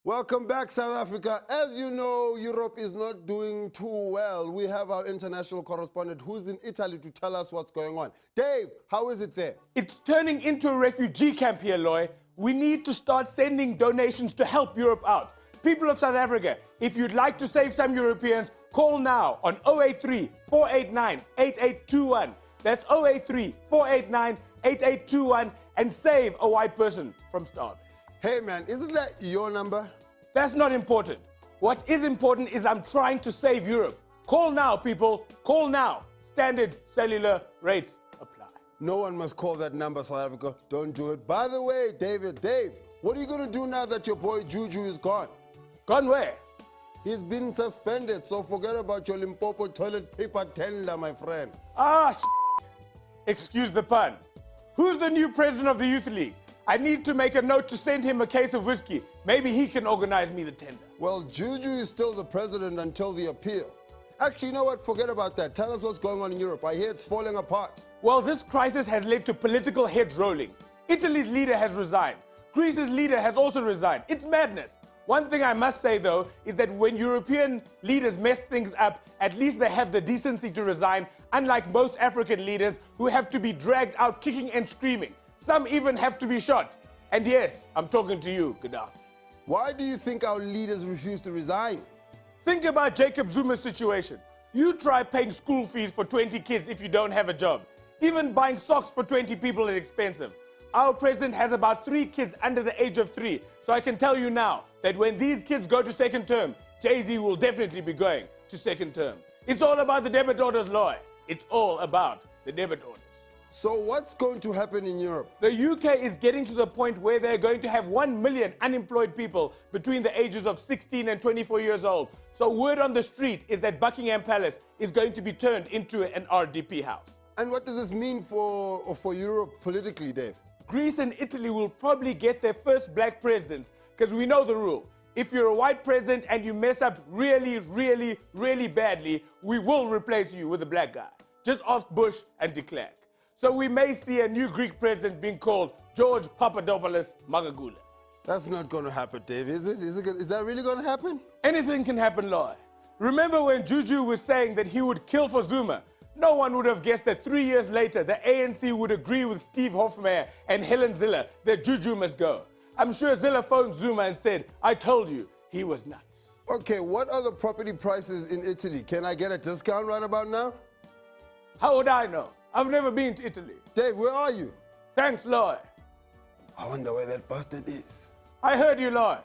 Welcome back, South Africa. As you know, Europe is not doing too well. We have our international correspondent who's in Italy to tell us what's going on. Dave, how is it there? It's turning into a refugee camp here, Loy. We need to start sending donations to help Europe out. People of South Africa, if you'd like to save some Europeans, call now on 083 489 8821. That's 083 489 8821 and save a white person from starving. Hey man, isn't that your number? That's not important. What is important is I'm trying to save Europe. Call now, people. Call now. Standard cellular rates apply. No one must call that number, South Africa. Don't do it. By the way, Dave, what are you going to do now that your boy Juju is gone? Gone where? He's been suspended, so forget about your Limpopo toilet paper tender, my friend. Excuse the pun. Who's the new president of the Youth League? I need to make a note to send him a case of whiskey. Maybe he can organize me the tender. Well, Juju is still the president until the appeal. Actually, you know what? Forget about that. Tell us what's going on in Europe. I hear it's falling apart. Well, this crisis has led to political head rolling. Italy's leader has resigned. Greece's leader has also resigned. It's madness. One thing I must say, though, is that when European leaders mess things up, at least they have the decency to resign, unlike most African leaders who have to be dragged out kicking and screaming. Some even have to be shot. And yes, I'm talking to you, Gaddafi. Why do you think our leaders refuse to resign? Think about Jacob Zuma's situation. You try paying school fees for 20 kids if you don't have a job. Even buying socks for 20 people is expensive. Our president has about 3 kids under the age of 3. So I can tell you now that when these kids go to second term, Jay-Z will definitely be going to second term. It's all about the debit orders, Loy. It's all about the debit orders. So what's going to happen in Europe? The UK is getting to the point where they're going to have 1 million unemployed people between the ages of 16 and 24 years old. So word on the street is that Buckingham Palace is going to be turned into an RDP house. And what does this mean for Europe politically, Dave? Greece and Italy will probably get their first black presidents because we know the rule. If you're a white president and you mess up really, really, really badly, we will replace you with a black guy. Just ask Bush and de Klerk. So we may see a new Greek president being called George Papadopoulos Magagula. That's not going to happen, Dave, is it? Is that really going to happen? Anything can happen, Loy. Remember when Juju was saying that he would kill for Zuma? No one would have guessed that 3 years later, the ANC would agree with Steve Hofmeyr and Helen Zille that Juju must go. I'm sure Zille phoned Zuma and said, I told you, he was nuts. Okay, what are the property prices in Italy? Can I get a discount right about now? How would I know? I've never been to Italy. Dave, where are you? Thanks, Loy. I wonder where that bastard is. I heard you, Loy.